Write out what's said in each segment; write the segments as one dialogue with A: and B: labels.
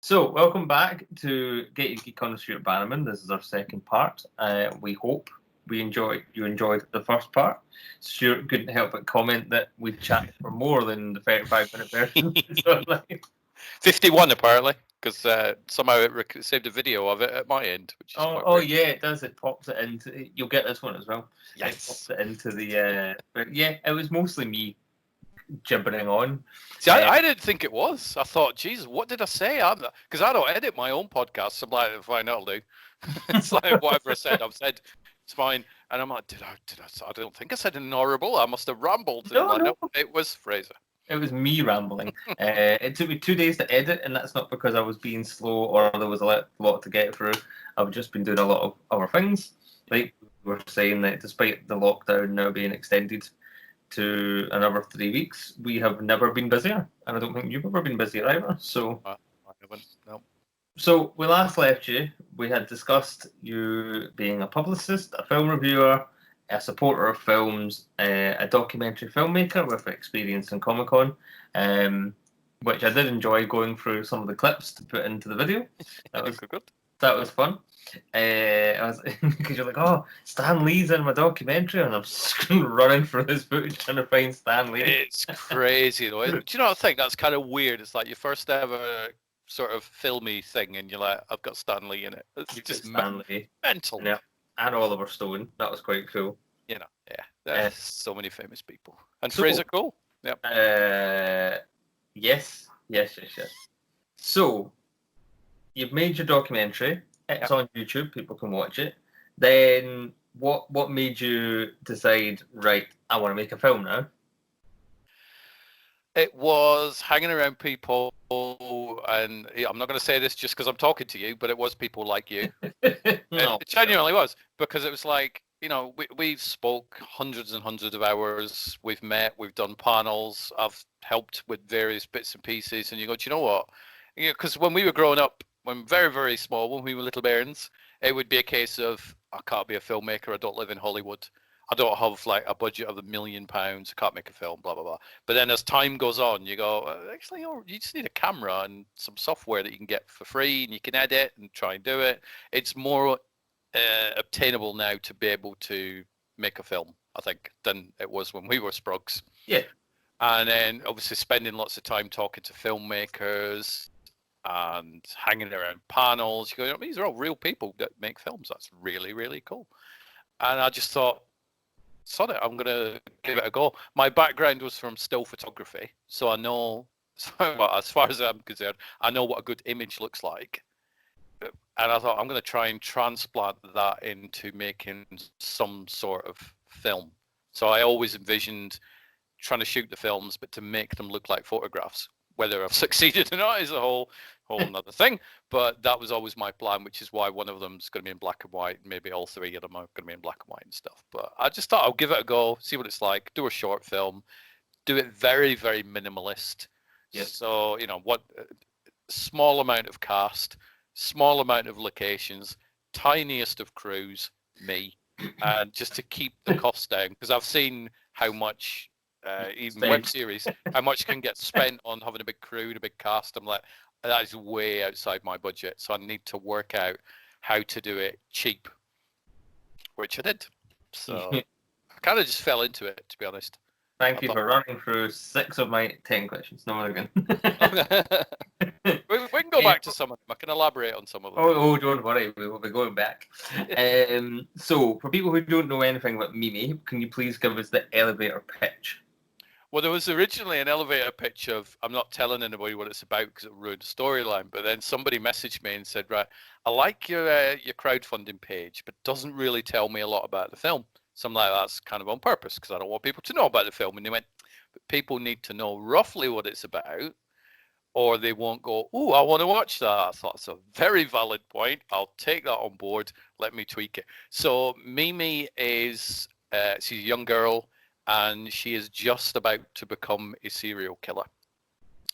A: So, welcome back to Geek on the Stuart Bannerman. This is our second part. We hope you enjoyed the first part. Stuart couldn't help but comment that we chatted for more than the 35-minute version. So,
B: 51 apparently, because somehow it saved a video of it at my end. Which is
A: yeah, it does. It pops it into. You'll get this one as well.
B: Yes.
A: It pops it into the. But yeah, it was mostly me gibbering on.
B: See, I didn't think it was. I thought, Jesus, what did I say? Because I don't edit my own podcast. So I'm like, fine, I'll do. It's like whatever I said, I've said. It's fine. And I'm like, did I? I don't think I said anything horrible. I must have rambled. No, it was Fraser.
A: It was me rambling. It took me 2 days to edit, and that's not because I was being slow or there was a lot to get through. I've just been doing a lot of other things. Like we were saying, that despite the lockdown now being extended to another 3 weeks, we have never been busier, and I don't think you've ever been busier either. So
B: I haven't. No.
A: So we last left you. We had discussed you being a publicist, a film reviewer, a supporter of films, a documentary filmmaker with experience in Comic-Con, which I did enjoy going through some of the clips to put into the video. That was
B: good.
A: That was fun. Because you're like, oh, Stan Lee's in my documentary, and I'm running through this footage trying to find Stan Lee.
B: It's crazy though. Do you know what I think? That's kind of weird. It's like your first ever sort of filmy thing, and you're like, I've got Stan Lee in it. It's just
A: Stan Lee.
B: Mental.
A: Yeah, and Oliver Stone. That was quite cool.
B: You know, yeah. There's so many famous people. And Fraser Cole. Yep.
A: Yes. So, you've made your documentary. It's on YouTube. People can watch it. Then, what made you decide, right, I want to make a film now?
B: It was hanging around people, and I'm not going to say this just because I'm talking to you, but it was people like you. No, it genuinely was, because it was like, you know, we've spoke hundreds and hundreds of hours. We've met, we've done panels. I've helped with various bits and pieces, and you go, do you know what? Because when we were growing up, when very, very small, when we were little bairns, it would be a case of, I can't be a filmmaker. I don't live in Hollywood. I don't have like a budget of £1 million. I can't make a film, blah, blah, blah. But then as time goes on, you go, actually, you just need a camera and some software that you can get for free, and you can edit and try and do it. It's more obtainable now to be able to make a film, I think, than it was when we were sprugs.
A: Yeah.
B: And then obviously spending lots of time talking to filmmakers and hanging around panels. You go, these are all real people that make films. That's really, really cool. And I just thought, sod it, I'm going to give it a go. My background was from still photography, so I know, well, as far as I'm concerned, I know what a good image looks like. And I thought, I'm going to try and transplant that into making some sort of film. So I always envisioned trying to shoot the films, but to make them look like photographs. Whether I've succeeded or not is a whole another thing. But that was always my plan, which is why one of them's going to be in black and white, and maybe all three of them are going to be in black and white and stuff. But I just thought I'll give it a go, see what it's like, do a short film, do it very, very minimalist.
A: Yes.
B: So, you know, small amount of cast, small amount of locations, tiniest of crews, me, and just to keep the costs down, because I've seen how much, even web series, how much can get spent on having a big crew and a big cast. I'm like, that is way outside my budget, so I need to work out how to do it cheap, which I did. So I kind of just fell into it, to be honest.
A: Thank you for running through 6 of my 10 questions. No, again.
B: we can go back to some of them. I can elaborate on some of them.
A: Oh, don't worry. We will be going back. So, for people who don't know anything about Mimi, can you please give us the elevator pitch?
B: Well, there was originally an elevator pitch of, I'm not telling anybody what it's about because it ruined the storyline, but then somebody messaged me and said, right, I like your crowdfunding page, but doesn't really tell me a lot about the film. So I'm like, that's kind of on purpose because I don't want people to know about the film. And they went, but people need to know roughly what it's about, or they won't go, oh, I want to watch that. I thought it's a very valid point. I'll take that on board. Let me tweak it. So Mimi is, she's a young girl, and she is just about to become a serial killer.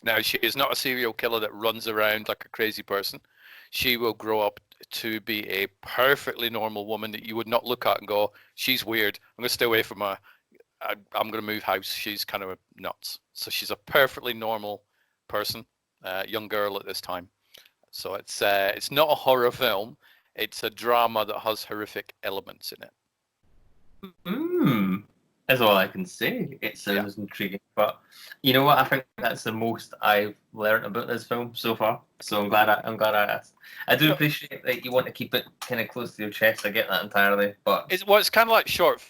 B: Now, she is not a serial killer that runs around like a crazy person. She will grow up to be a perfectly normal woman that you would not look at and go, she's weird. I'm going to stay away from her. I'm going to move house. She's kind of nuts. So she's a perfectly normal person, young girl at this time. So it's not a horror film. It's a drama that has horrific elements in it.
A: That's all I can say. It sounds intriguing, but you know what? I think that's the most I've learned about this film so far. So I'm glad I asked. I do appreciate that you want to keep it kind of close to your chest. I get that entirely, but
B: it's kind of like short.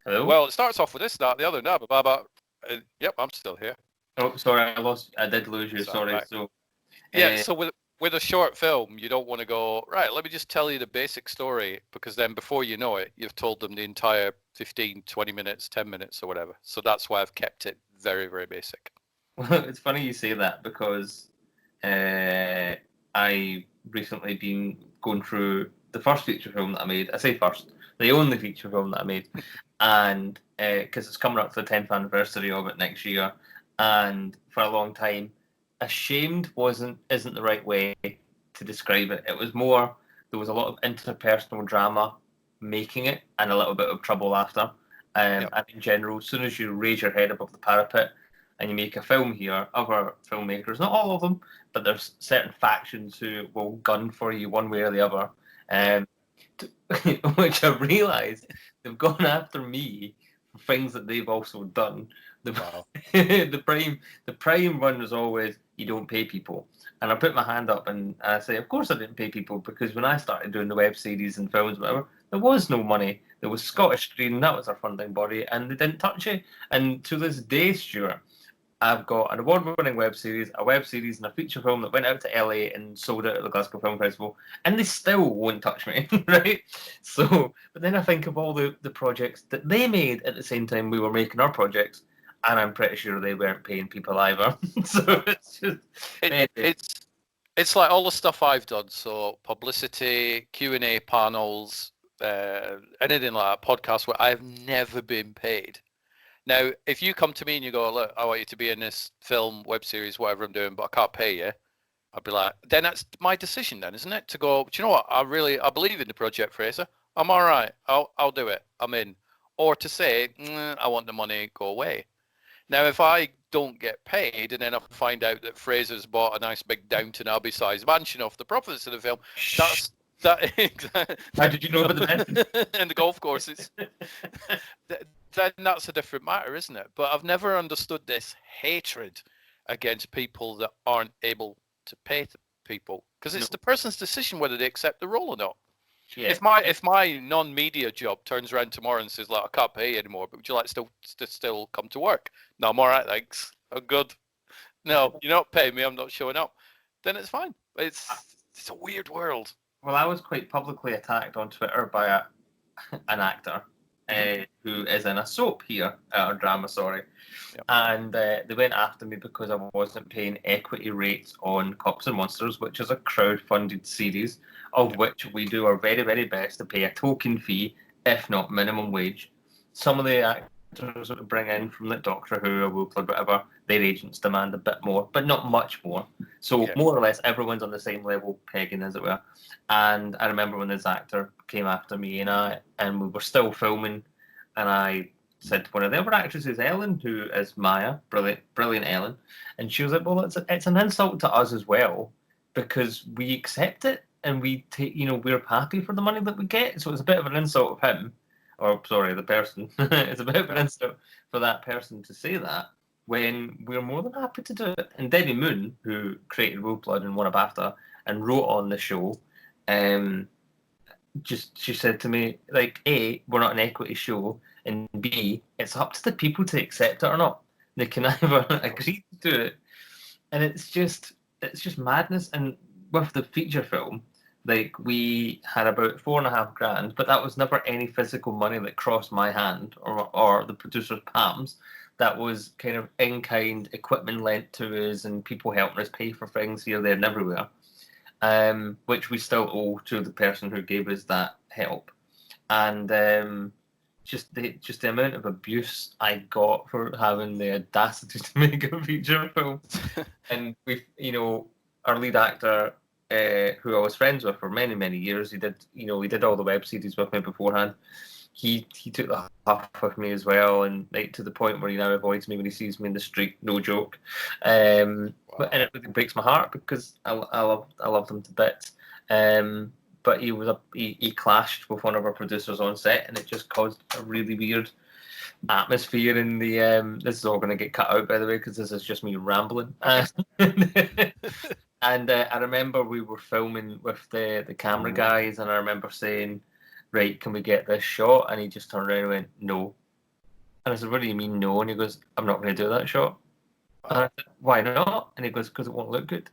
A: hello.
B: Well, it starts off with this, that, the other, blah, blah, blah. Yep, I'm still here.
A: Oh, sorry, I did lose you. Sorry.
B: Back.
A: So
B: yeah, so with a short film, you don't want to go, right, let me just tell you the basic story, because then before you know it, you've told them the entire 15, 20 minutes, 10 minutes or whatever. So that's why I've kept it very, very basic.
A: Well, it's funny you say that because I recently been going through the first feature film that I made. I say first, the only feature film that I made, and because it's coming up to the 10th anniversary of it next year, and for a long time, ashamed isn't the right way to describe it. It was more there was a lot of interpersonal drama making it, and a little bit of trouble after. And in general, as soon as you raise your head above the parapet and you make a film here, other filmmakers, not all of them, but there's certain factions who will gun for you one way or the other. Which I realised they've gone after me for things that they've also done. The prime one was always you don't pay people, and I put my hand up and I say, of course I didn't pay people, because when I started doing the web series and films, whatever, there was no money. There was Scottish Screen, that was our funding body, and they didn't touch it. And to this day, Stuart, I've got an award-winning web series, a web series, and a feature film that went out to LA and sold out at the Glasgow Film Festival, and they still won't touch me, right? So, but then I think of all the projects that they made at the same time we were making our projects, and I'm pretty sure they weren't paying people either. So it's just
B: it's like all the stuff I've done. So publicity, Q&A panels, anything like that, podcast where I've never been paid. Now, if you come to me and you go, look, I want you to be in this film, web series, whatever I'm doing, but I can't pay you, I'd be like, then that's my decision then, isn't it? To go, do you know what? I believe in the project, Fraser. I'm all right. I'll do it. I'm in. Or to say, I want the money, go away. Now, if I don't get paid and then I find out that Fraser's bought a nice big Downton Abbey-sized mansion off the profits of the film,
A: How did you know about the mansion?
B: And the golf courses. Then that's a different matter, isn't it? But I've never understood this hatred against people that aren't able to pay people, because it's the person's decision whether they accept the role or not. Yeah. If my non-media job turns around tomorrow and says, like, I can't pay you anymore, but would you like to still come to work? No, I'm all right, thanks. I'm good. No, you're not paying me. I'm not showing up. Then it's fine. It's a weird world.
A: Well, I was quite publicly attacked on Twitter by an actor who is in a soap here, or drama, sorry. Yep. And they went after me because I wasn't paying equity rates on Cops and Monsters, which is a crowd-funded series, of which we do our very, very best to pay a token fee, if not minimum wage. Some of the actors that we bring in from like Doctor Who or Wolflord, whatever, their agents demand a bit more, but not much more. So more or less everyone's on the same level pegging, as it were. And I remember when this actor came after me and we were still filming, and I said to one of the other actresses, Ellen, who is Maya, brilliant Ellen, and she was like, well, it's an insult to us as well, because we accept it and we take, we're happy for the money that we get. So it's a bit of an insult of him, or sorry, the person. It's a bit of an insult for that person to say that, when we're more than happy to do it. And Debbie Moon, who created Wolfblood and won a BAFTA and wrote on the show, she said to me, like, A, we're not an equity show, and B, it's up to the people to accept it or not. They can either agree to do it, and it's just madness. And with the feature film, like, we had about $4,500, but that was never any physical money that crossed my hand or the producer's palms. That was kind of in-kind equipment lent to us and people helping us pay for things here, there, and everywhere. Which we still owe to the person who gave us that help. And just the amount of abuse I got for having the audacity to make a feature film. And our lead actor, who I was friends with for many, many years, he did all the web series with me beforehand. he took the huff with me as well, and like to the point where he now avoids me when he sees me in the street. No joke. But and it really breaks my heart because I love them to bits. But he clashed with one of our producers on set, and it just caused a really weird atmosphere in the. This is all going to get cut out, by the way, because this is just me rambling. And I remember we were filming with the camera guys, and I remember saying, "Right, can we get this shot?" And he just turned around and went, "No." And I said, "What do you mean, no?" And he goes, "I'm not going to do that shot." And I said, "Why not?" And he goes, "Because it won't look good."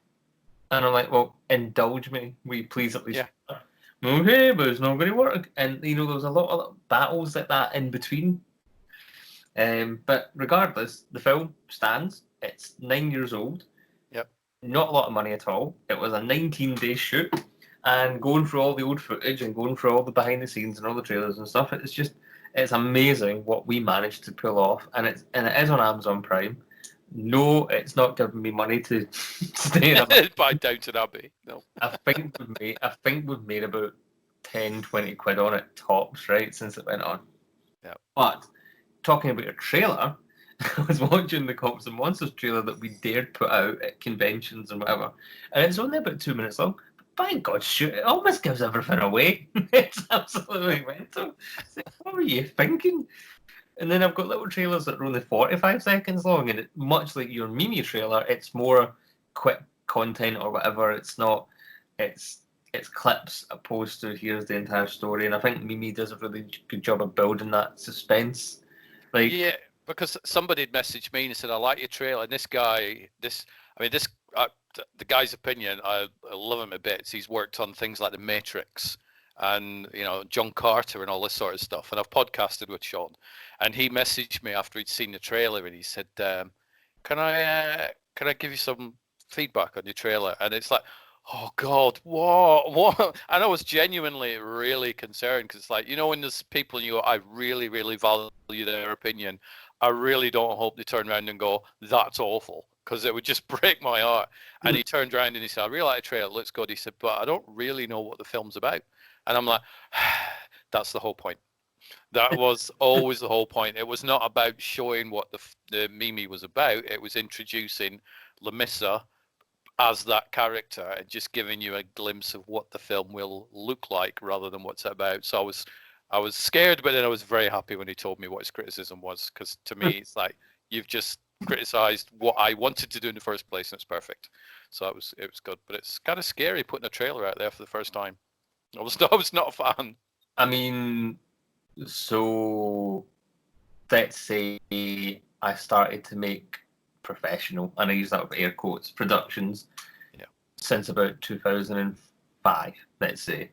A: And I'm like, "Well, indulge me. Will you please at least?"
B: Yeah.
A: Okay, but it's not going to work. And there was a lot of battles like that in between. But regardless, the film stands. It's 9 years old.
B: Yep.
A: Not a lot of money at all. It was a 19-day shoot, and going through all the old footage and going through all the behind the scenes and all the trailers and stuff, it's amazing what we managed to pull off, and it is on Amazon Prime. No, it's not giving me money to stay in a
B: Buy Downton Abbey. No.
A: I think we've made about 10-20 quid on it tops, right, since it went on.
B: Yeah.
A: But talking about a trailer, I was watching the Cops and Monsters trailer that we dared put out at conventions and whatever, and it's only about 2 minutes long. But by God, shoot, it almost gives everything away. It's absolutely mental. What were you thinking? And then I've got little trailers that are only 45 seconds long, and much like your Mimi trailer, it's more quick content or whatever. It's not. It's clips opposed to here's the entire story, and I think Mimi does a really good job of building that suspense. Like,
B: yeah, because somebody had messaged me and said, "I like your trailer." And this guy, the guy's opinion, I love him a bit. He's worked on things like The Matrix and John Carter and all this sort of stuff. And I've podcasted with Sean, and he messaged me after he'd seen the trailer, and he said, "Can I give you some feedback on your trailer?" And it's like, oh God, what? And I was genuinely really concerned because, like, when there's people I really, really value their opinion. I really don't hope they turn around and go, "That's awful," because it would just break my heart. And he turned around and he said, "I really like the trailer, it looks good." He said, "But I don't really know what the film's about." And I'm like, that's the whole point. That was always the whole point. It was not about showing what the Mimi was about. It was introducing Lamissa as that character and just giving you a glimpse of what the film will look like rather than what's it about. So I was scared, but then I was very happy when he told me what his criticism was, because to me it's like, you've just criticized what I wanted to do in the first place, and it's perfect. So it was good, but it's kind of scary putting a trailer out there for the first time. I was not a fan.
A: I mean, so let's say I started to make professional, and I use that with air quotes, productions, since about 2005, let's say.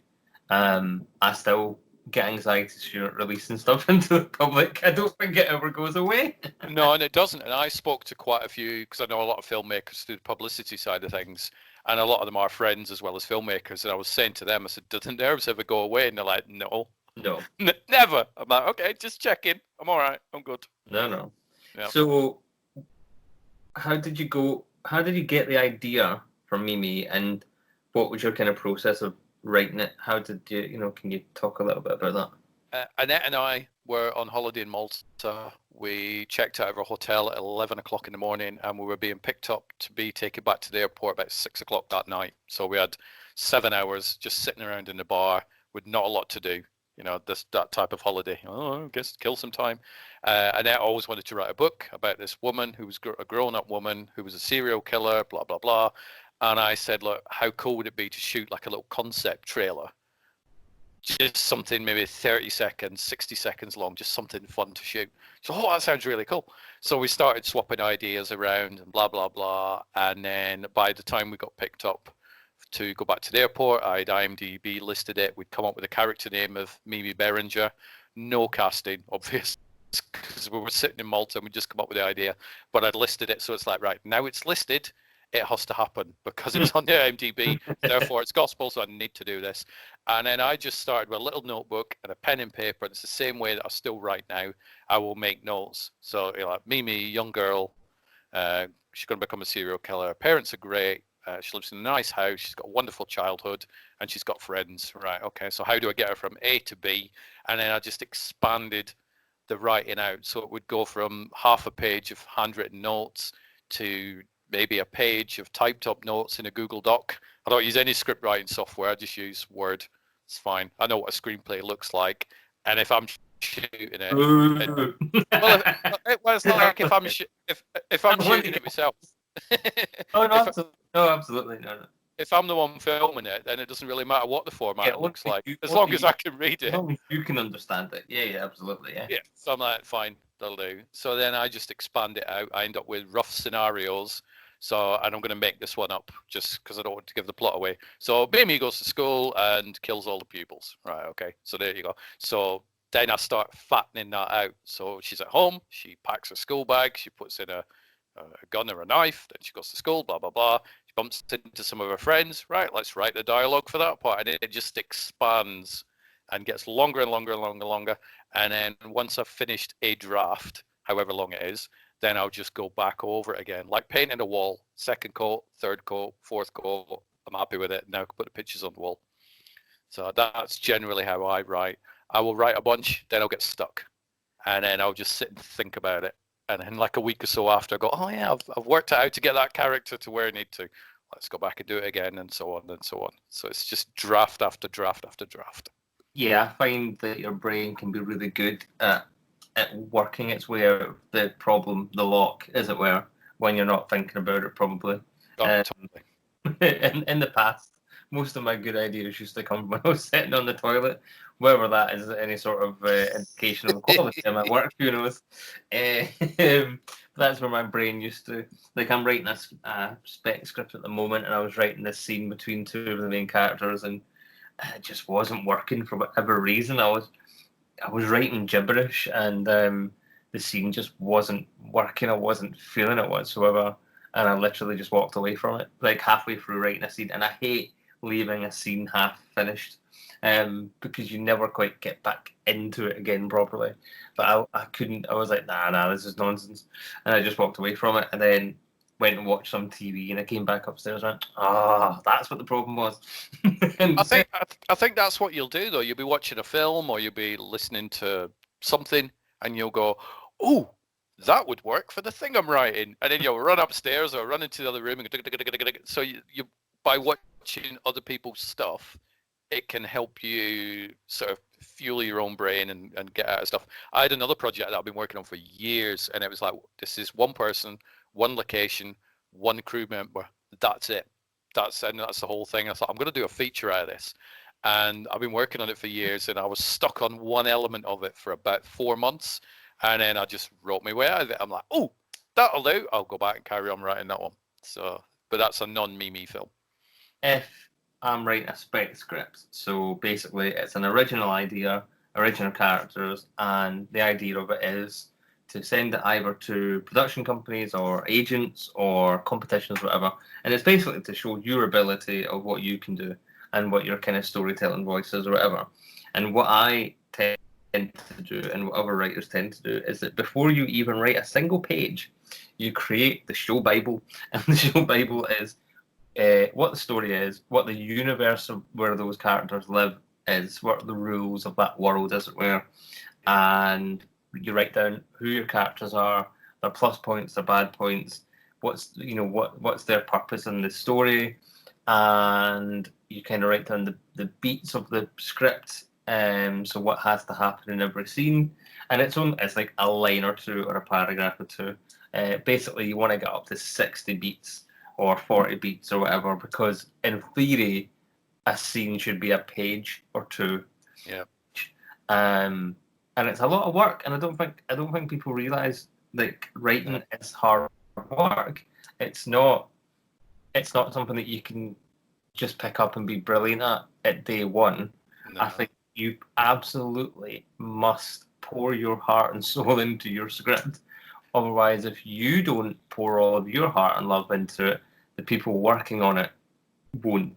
A: I still get anxiety releasing stuff into the public. I don't think it ever goes away.
B: No, and it doesn't. And I spoke to quite a few, because I know a lot of filmmakers do the publicity side of things, and a lot of them are friends as well as filmmakers. And I was saying to them, I said, "Do the nerves ever go away?" And they're like, "No, never." I'm like, "Okay, just checking. I'm all right. I'm good."
A: No.
B: Yeah.
A: So, how did you get the idea for Mimi, and what was your kind of process of writing it? How did you, can you talk a little bit about
B: that? Annette and I were on holiday in Malta. We checked out of our hotel at 11 o'clock in the morning, and we were being picked up to be taken back to the airport about 6 o'clock that night. So we had 7 hours just sitting around in the bar with not a lot to do. That type of holiday. Oh, I guess kill some time. Annette always wanted to write a book about this woman who was a grown-up woman who was a serial killer, blah, blah, blah. And I said, "Look, how cool would it be to shoot like a little concept trailer? Just something maybe 30 seconds, 60 seconds long, just something fun to shoot." So, that sounds really cool. So we started swapping ideas around and blah, blah, blah. And then by the time we got picked up to go back to the airport, I'd IMDb listed it. We'd come up with a character name of Mimi Berenger. No casting, obvious, because we were sitting in Malta and we'd just come up with the idea. But I'd listed it, so it's like, right, now it's listed, it has to happen because it's on the IMDb. Therefore, it's gospel, so I need to do this. And then I just started with a little notebook and a pen and paper. And it's the same way that I still write now. I will make notes. So, like Mimi, young girl, she's going to become a serial killer. Her parents are great. She lives in a nice house. She's got a wonderful childhood, and she's got friends. Right? Okay. So how do I get her from A to B? And then I just expanded the writing out, so it would go from half a page of handwritten notes to maybe a page of typed up notes in a Google Doc. I don't use any script writing software. I just use Word. It's fine. I know what a screenplay looks like, and if I'm shooting it,
A: Ooh.
B: well, it's like if I'm shooting it myself.
A: Oh no,
B: if
A: absolutely no.
B: if I'm the one filming it, then it doesn't really matter what the format it looks like, as long as I can read
A: As
B: it.
A: long as you can understand it. Yeah, absolutely, yeah.
B: Yeah, so I'm like, fine, that'll do. So then I just expand it out. I end up with rough scenarios. So, and I'm going to make this one up just because I don't want to give the plot away. So, Mamie goes to school and kills all the pupils. Right, okay. So there you go. So then I start fattening that out. So she's at home. She packs her school bag. She puts in a gun or a knife. Then she goes to school. Blah blah blah. She bumps into some of her friends. Right, let's write the dialogue for that part, and it just expands and gets longer and longer and longer and longer. And then once I've finished a draft, however long it is, then I'll just go back over it again, like painting a wall. Second coat, third coat, fourth coat. I'm happy with it. Now I can put the pictures on the wall. So that's generally how I write. I will write a bunch, then I'll get stuck, and then I'll just sit and think about it. And then like a week or so after, I go, oh yeah, I've worked it out to get that character to where I need to. Let's go back and do it again, and so on and so on. So it's just draft after draft after draft.
A: Yeah, I find that your brain can be really good at working its way out of the problem, the lock, as it were, when you're not thinking about it, probably.
B: Oh, totally.
A: In the past, most of my good ideas used to come when I was sitting on the toilet, whether that is any sort of indication of the quality of my work, who knows. That's where my brain used to, like, I'm writing a spec script at the moment, and I was writing this scene between two of the main characters, and it just wasn't working for whatever reason. I was writing gibberish, and the scene just wasn't working. I wasn't feeling it whatsoever, and I literally just walked away from it, like halfway through writing a scene. And I hate leaving a scene half finished, because you never quite get back into it again properly. But I couldn't. I was like, nah, this is nonsense, and I just walked away from it, and then went and watched some TV, and I came back upstairs and went, that's what the problem was.
B: I think that's what you'll do though. You'll be watching a film or you'll be listening to something, and you'll go, "Oh, that would work for the thing I'm writing," and then you'll run upstairs or run into the other room and go. So you by watching other people's stuff, it can help you sort of fuel your own brain and get out of stuff. I had another project that I've been working on for years, and it was like, this is one person, one location, one crew member. That's it. That's the whole thing. I thought, I'm going to do a feature out of this. And I've been working on it for years, and I was stuck on one element of it for about 4 months. And then I just wrote my way out of it. I'm like, oh, that'll do. I'll go back and carry on writing that one. So, but that's a non-Mimi film.
A: If I'm writing a spec script, so basically it's an original idea, original characters, and the idea of it is to send it either to production companies or agents or competitions, whatever. And it's basically to show your ability of what you can do and what your kind of storytelling voice is or whatever. And what I tend to do and what other writers tend to do is that before you even write a single page, you create the show Bible. And the show Bible is what the story is, what the universe of where those characters live is, what the rules of that world, as it were. And you write down who your characters are, their plus points, their bad points, what's their purpose in the story, and you kind of write down the beats of the script. So what has to happen in every scene, and it's like a line or two or a paragraph or two. Basically, you want to get up to 60 beats or 40 beats or whatever, because in theory, a scene should be a page or two.
B: Yeah.
A: And it's a lot of work, and I don't think people realize, like, writing is hard work. It's not something that you can just pick up and be brilliant at day one. No. I think you absolutely must pour your heart and soul into your script. Otherwise, if you don't pour all of your heart and love into it, the people working on it won't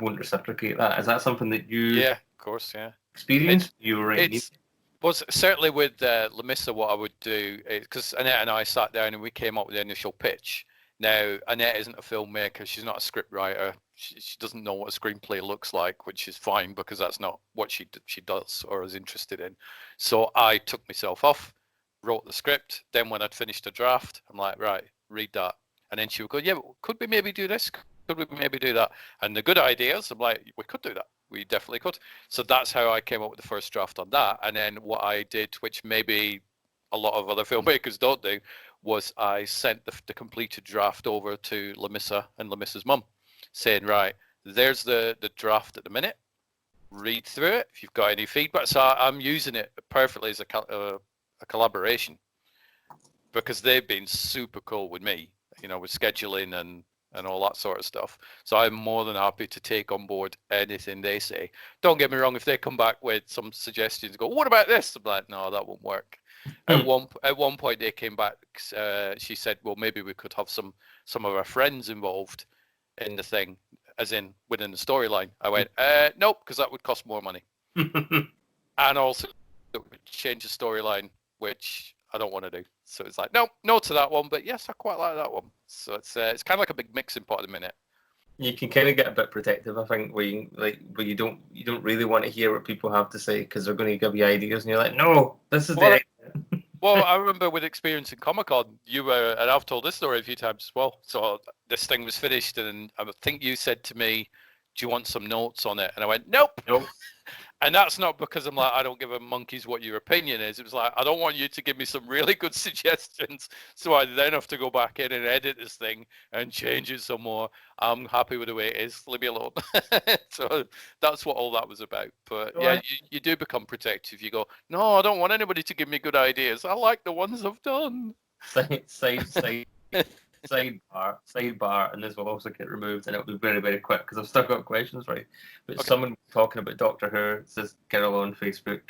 A: reciprocate that. Is that something that you?
B: Yeah, of course, yeah.
A: Experienced? You were right.
B: Well, certainly with Lamissa, what I would do is, because Annette and I sat down and we came up with the initial pitch, Now, Annette isn't a filmmaker. She's not a script writer. She doesn't know what a screenplay looks like, which is fine because that's not what she does or is interested in. So I took myself off, wrote the script. Then when I'd finished a draft, I'm like, right, read that. And then she would go, yeah, but could we maybe do this? Could we maybe do that? And the good ideas, I'm like, we could do that. We definitely could. So that's how I came up with the first draft on that. And then what I did, which maybe a lot of other filmmakers don't do, was I sent the completed draft over to Lamissa and Lamissa's mum, saying, right, there's the draft at the minute. Read through it. If you've got any feedback. So I'm using it perfectly as a collaboration because they've been super cool with me, with scheduling and all that sort of stuff. So I'm more than happy to take on board anything they say. Don't get me wrong, if they come back with some suggestions, go, what about this? I'm like, no, that won't work. At one point they came back, she said, well, maybe we could have some of our friends involved in the thing, as in within the storyline. I went, nope, because that would cost more money. And also it would change the storyline, which I don't want to do. So it's like, no to that one, but yes, I quite like that one. So it's kind of like a big mixing pot at the minute.
A: You can kind of get a bit protective, I think, where you don't really want to hear what people have to say because they're going to give you ideas, and you're like, no, this is the idea.
B: Well, I remember with experience in Comic-Con, you were, and I've told this story a few times as well. So this thing was finished, and I think you said to me, do you want some notes on it? And I went, nope. And that's not because I'm like, I don't give a monkeys what your opinion is. It was like, I don't want you to give me some really good suggestions. So I then have to go back in and edit this thing and change it some more. I'm happy with the way it is. Leave me alone. So that's what all that was about. But yeah, you do become protective. You go, no, I don't want anybody to give me good ideas. I like the ones I've done.
A: Sidebar, and this will also get removed, and it'll be very, very quick because I've still got questions, right? But someone talking about Doctor Who, it's this girl on Facebook,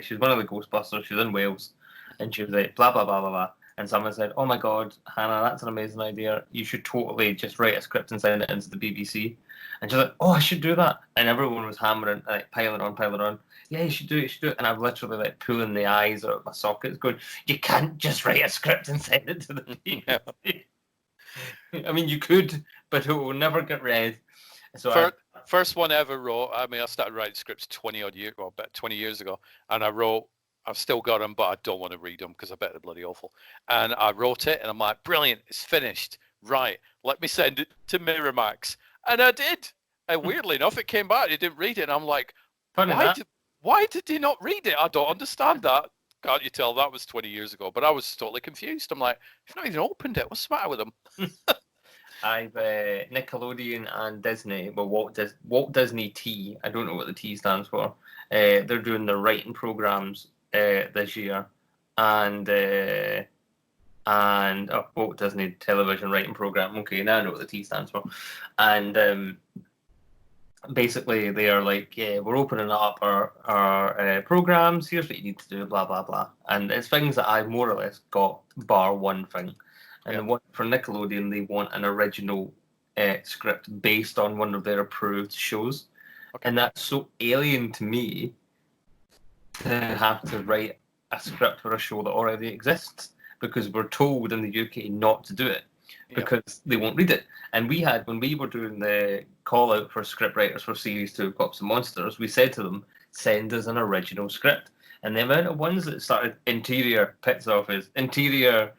A: she's one of the Ghostbusters, she's in Wales, and she was like, blah, blah, blah, blah, blah. And someone said, oh my God, Hannah, that's an amazing idea. You should totally just write a script and send it into the BBC. And she's like, oh, I should do that. And everyone was hammering, piling on. Yeah, you should do it. And I'm literally pulling the eyes out of my sockets going, you can't just write a script and send it to the BBC. I mean, you could, but it will never get read. So
B: first one I ever wrote. I mean, I started writing scripts 20 years ago, and I've still got them, but I don't want to read them because I bet they're bloody awful. And I wrote it, and I'm like, brilliant, it's finished. Right, let me send it to Miramax, and I did. And weirdly enough, it came back. He didn't read it, and I'm like, why did he not read it? I don't understand that. Can't you tell that was 20 years ago? But I was totally confused. I'm like, you've not even opened it. What's the matter with them?
A: I've Nickelodeon and Disney, well, Walt Disney T. I don't know what the T stands for. They're doing their writing programs this year, and Walt Disney Television Writing Program. Okay, now I know what the T stands for, and basically they are like, yeah, we're opening up our programs. Here's what you need to do, blah blah blah, and it's things that I more or less got, bar one thing. And the one for Nickelodeon, they want an original script based on one of their approved shows. Okay. And that's so alien to me to have to write a script for a show that already exists, because we're told in the UK not to do it because they won't read it. And we had, when we were doing the call out for script writers for Series 2 of Cops and Monsters, we said to them, send us an original script. And the amount of ones that started interior Pit's office, interior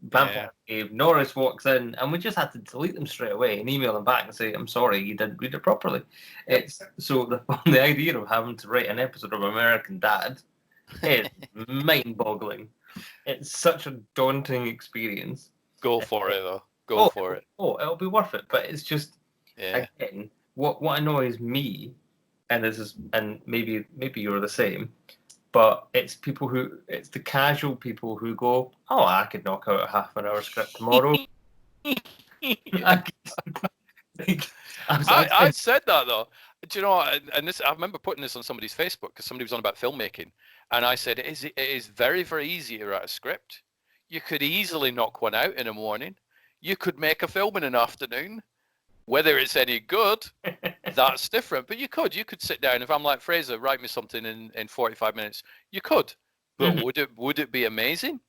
A: Vampire Cave, Norris walks in, and we just had to delete them straight away and email them back and say, I'm sorry, you didn't read it properly. It's so the idea of having to write an episode of American Dad is mind-boggling. It's such a daunting experience.
B: Go for it, though. Go for it.
A: Oh, it'll be worth it. But it's just, again, what annoys me, and maybe you're the same, but it's the casual people who go, oh, I could knock out a half an hour script tomorrow.
B: I said that, though. Do you know, and this, I remember putting this on somebody's Facebook because somebody was on about filmmaking, and I said, it is very, very easy to write a script. You could easily knock one out in the morning. You could make a film in an afternoon. Whether it's any good, that's different. But you could sit down. If I'm like, Fraser, write me something in 45 minutes. You could. But would it be amazing?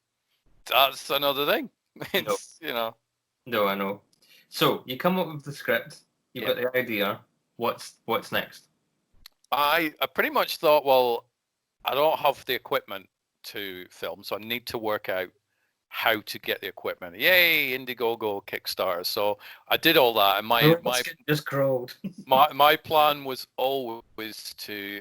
B: That's another thing. It's,
A: No, I know. So you come up with the script, you've got the idea. What's next?
B: I pretty much thought, well, I don't have the equipment to film, so I need to work out how to get the equipment. Yay, Indiegogo, Kickstarter. So I did all that, and my
A: just crawled.
B: my plan was always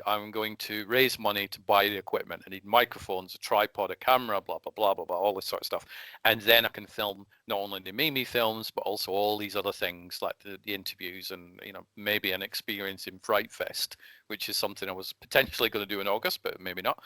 B: I'm going to raise money to buy the equipment. I need microphones, a tripod, a camera, blah blah blah blah blah, all this sort of stuff, and then I can film not only the Mimi films but also all these other things like the interviews and maybe an experience in Fright Fest, which is something I was potentially going to do in August, but maybe not.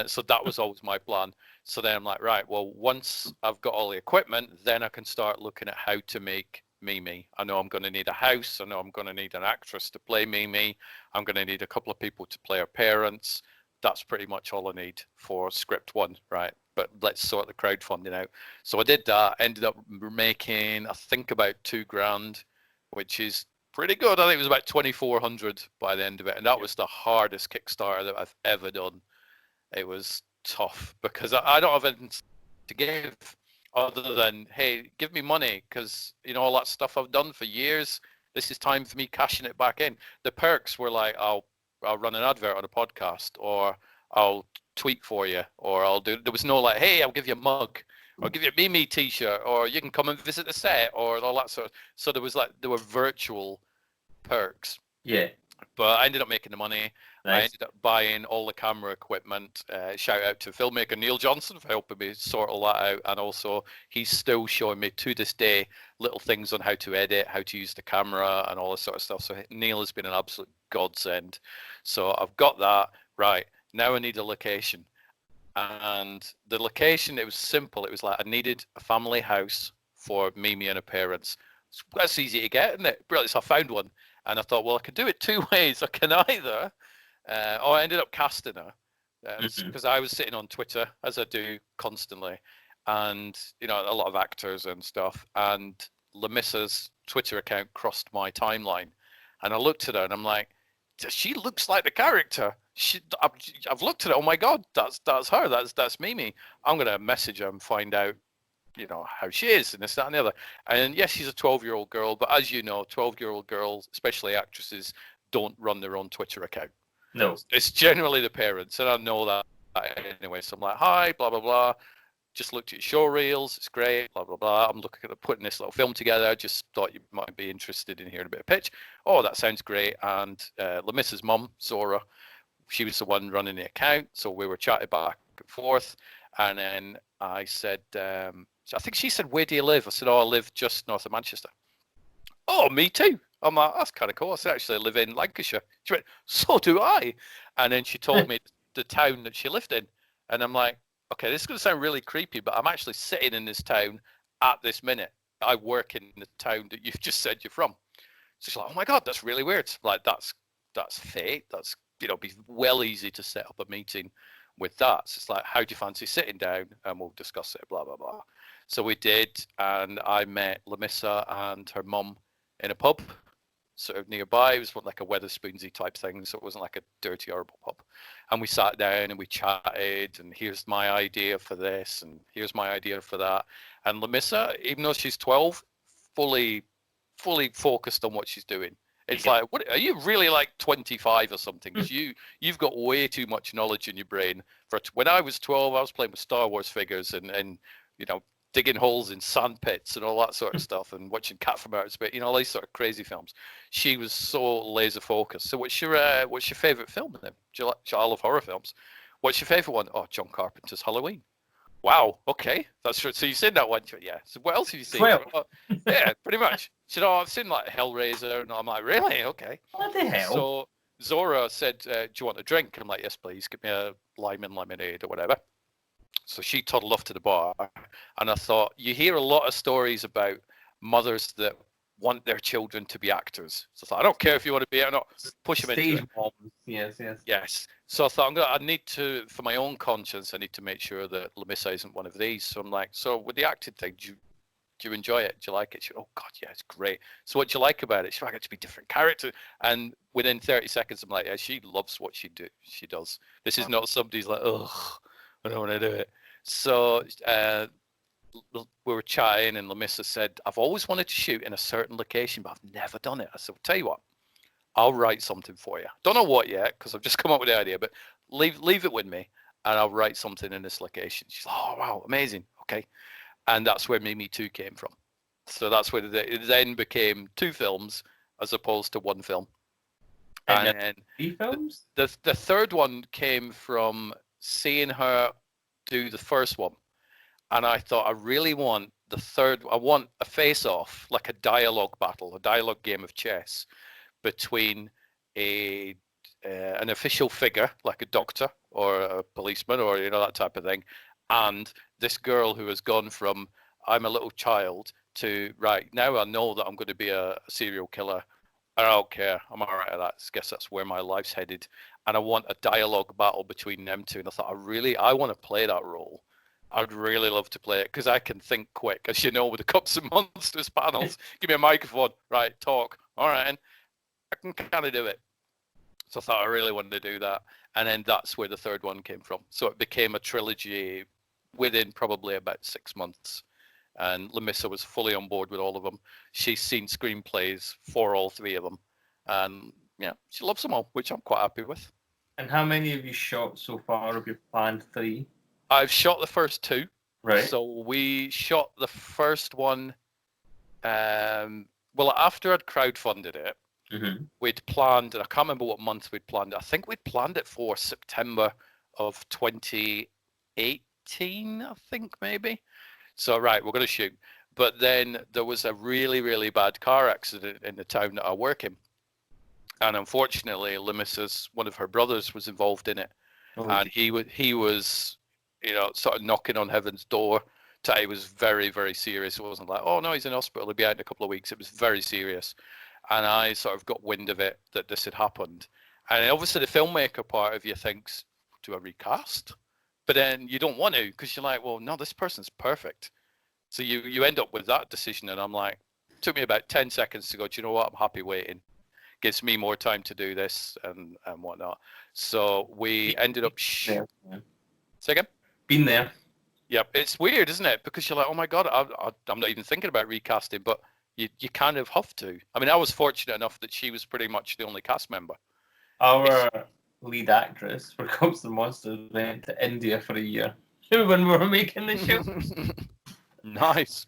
B: So that was always my plan. So then I'm like, right, well, once I've got all the equipment, then I can start looking at how to make Mimi. I know I'm going to need a house. I know I'm going to need an actress to play Mimi. I'm going to need a couple of people to play her parents. That's pretty much all I need for script one, right? But let's sort the crowdfunding out. So I did that. Ended up making, I think, about $2,000, which is pretty good. I think it was about 2,400 by the end of it, and that was the hardest Kickstarter that I've ever done. It was tough because I don't have anything to give other than, hey, give me money, because all that stuff I've done for years, this is time for me cashing it back in. The perks were like, I'll run an advert on a podcast, or I'll tweet for you, or there was no like, hey, I'll give you a mug, or I'll give you a Mimi t-shirt, or you can come and visit the set, or all that sort of. So there were virtual perks.
A: Yeah.
B: But I ended up making the money.
A: Nice.
B: I ended up buying all the camera equipment. Shout out to filmmaker Neil Johnson for helping me sort all that out. And also, he's still showing me to this day little things on how to edit, how to use the camera, and all this sort of stuff. So Neil has been an absolute godsend. So I've got that. Right, now I need a location. And the location, it was simple. It was like I needed a family house for Mimi and her parents. That's easy to get, isn't it? Brilliant. So I found one. And I thought, well, I could do it two ways. I can either, I ended up casting her because I was sitting on Twitter, as I do constantly, and a lot of actors and stuff. And Lemissa's Twitter account crossed my timeline, and I looked at her and I'm like, she looks like the character. I've looked at it. Oh my God, that's her. That's Mimi. I'm gonna message her and find out how she is and this, that, and the other. And yes, she's a 12-year-old girl, but as you know, 12-year-old girls, especially actresses, don't run their own Twitter account.
A: No.
B: It's generally the parents, and I know that anyway. So I'm like, hi, blah, blah, blah. Just looked at your show reels. It's great, blah, blah, blah. I'm looking at putting this little film together. Just thought you might be interested in hearing a bit of pitch. Oh, that sounds great. And Lemissa's mum, Zora, she was the one running the account. So we were chatting back and forth. And then I said, so I think she said, where do you live? I said, oh, I live just north of Manchester. Oh, me too. I'm like, that's kind of cool. I said, actually, I live in Lancashire. She went, so do I. And then she told me the town that she lived in. And I'm like, okay, this is going to sound really creepy, but I'm actually sitting in this town at this minute. I work in the town that you've just said you're from. So she's like, oh my God, that's really weird. Like, that's fate. That's, be well easy to set up a meeting with that. So it's like, how do you fancy sitting down and we'll discuss it, blah, blah, blah. So we did, and I met Lemissa and her mum in a pub sort of nearby. It was like a Weatherspoonsy type thing, so it wasn't like a dirty, horrible pub. And we sat down and we chatted, and here's my idea for this, and here's my idea for that. And Lemissa, even though she's 12, fully focused on what she's doing. It's like, what are you really like 25 or something? Because you've got way too much knowledge in your brain. When I was 12, I was playing with Star Wars figures and digging holes in sand pits and all that sort of stuff, and watching Cat from Outer Space, all these sort of crazy films. She was so laser focused. So what's your favorite film then? I love horror films. What's your favorite one? Oh, John Carpenter's Halloween. Wow. Okay, that's true. So you've seen that one? Yeah. So what else have you seen?
A: Well.
B: Yeah, pretty much. She said, "Oh, I've seen like Hellraiser," and I'm like, "Really? Okay."
A: What the hell?
B: So Zora said, "Do you want a drink?" And I'm like, "Yes, please. Give me a lime and lemonade or whatever." So she toddled off to the bar, and I thought, you hear a lot of stories about mothers that want their children to be actors. So I thought, I don't care if you want to be or not, push them into it. Yes. So I thought, I need to, for my own conscience, I need to make sure that Lemissa isn't one of these. So I'm like, so with the acting thing, do you enjoy it? Do you like it? She went, oh God, yeah, it's great. So what do you like about it? She went, I get to be different characters. And within 30 seconds, I'm like, yeah, she loves what she does. This is not somebody's like, ugh, I don't want to do it. So we were chatting, and Lamissa said, I've always wanted to shoot in a certain location, but I've never done it. I said, well, tell you what, I'll write something for you. Don't know what yet, because I've just come up with the idea, but leave it with me, and I'll write something in this location. She's like, oh, wow, amazing. Okay. And that's where Me 2 came from. So that's where it then became 2 films as opposed to 1 film.
A: And
B: And
A: 3 films?
B: the third one came from seeing her do the first one. And I thought, I really want I want a face-off, like a dialogue battle, a dialogue game of chess between an official figure, like a doctor or a policeman or, that type of thing, and this girl who has gone from, I'm a little child, to, right, now I know that I'm going to be a serial killer. I don't care. I'm all right at that. I guess that's where my life's headed. And I want a dialogue battle between them two. And I thought, I want to play that role. I'd really love to play it because I can think quick, as you know, with the Cops and Monsters panels. Give me a microphone, right? Talk. All right, and I can kind of do it. So I thought I really wanted to do that, and then that's where the third one came from. So it became a trilogy within probably about 6 months, and Lamissa was fully on board with all of them. She's seen screenplays for all 3 of them, and yeah, she loves them all, which I'm quite happy with.
A: And how many have you shot so far? Have you planned 3?
B: I've shot the first 2.
A: Right.
B: So we shot the first one, well, after I'd crowdfunded it, we'd planned, and I can't remember what month we'd planned it. I think we'd planned it for September of 2018, I think, maybe. So, right, we're going to shoot. But then there was a really, really bad car accident in the town that I work in. And unfortunately, Lamissa's, one of her brothers was involved in it. And he was, sort of knocking on heaven's door. It was very, very serious. It wasn't like, oh, no, he's in hospital. He'll be out in a couple of weeks. It was very serious. And I sort of got wind of it, that this had happened. And obviously the filmmaker part of you thinks, do I recast? But then you don't want to, because you're like, well, no, this person's perfect. So you end up with that decision. And I'm like, it took me about 10 seconds to go, do you know what? I'm happy waiting. Gives me more time to do this and whatnot. So we ended up... Say again?
A: Been there.
B: Yep. It's weird, isn't it? Because you're like, oh my God, I'm not even thinking about recasting, but you kind of have to. I mean, I was fortunate enough that she was pretty much the only cast member.
A: Our lead actress for Cops and Monsters went to India for a year when we were making the show.
B: Nice.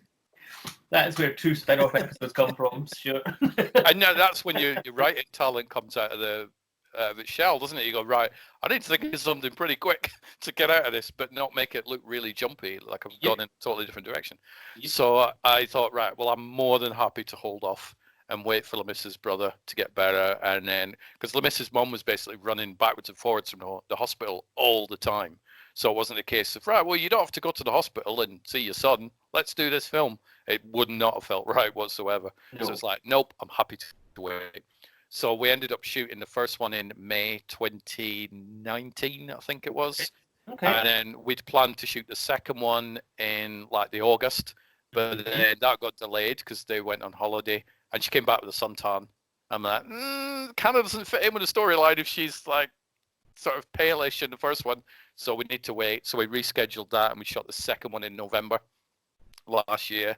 A: That's where 2 spin-off episodes come from, Stuart.
B: I know, that's when your writing talent comes out of its shell, doesn't it? You go, right, I need to think of something pretty quick to get out of this, but not make it look really jumpy, like I've gone in a totally different direction. So I thought, right, well, I'm more than happy to hold off and wait for Lamissa's brother to get better. And then, because Lamissa's mum was basically running backwards and forwards from the hospital all the time. So it wasn't a case of, right, well, you don't have to go to the hospital and see your son. Let's do this film. It would not have felt right whatsoever. No. So it's like, nope, I'm happy to wait. So we ended up shooting the first one in May 2019, I think it was. Okay. And then we'd planned to shoot the second one in like the August, but then that got delayed because they went on holiday, and she came back with a suntan. I'm like, kind of doesn't fit in with the storyline if she's like sort of palish in the first one. So we need to wait. So we rescheduled that, and we shot the second one in November last year.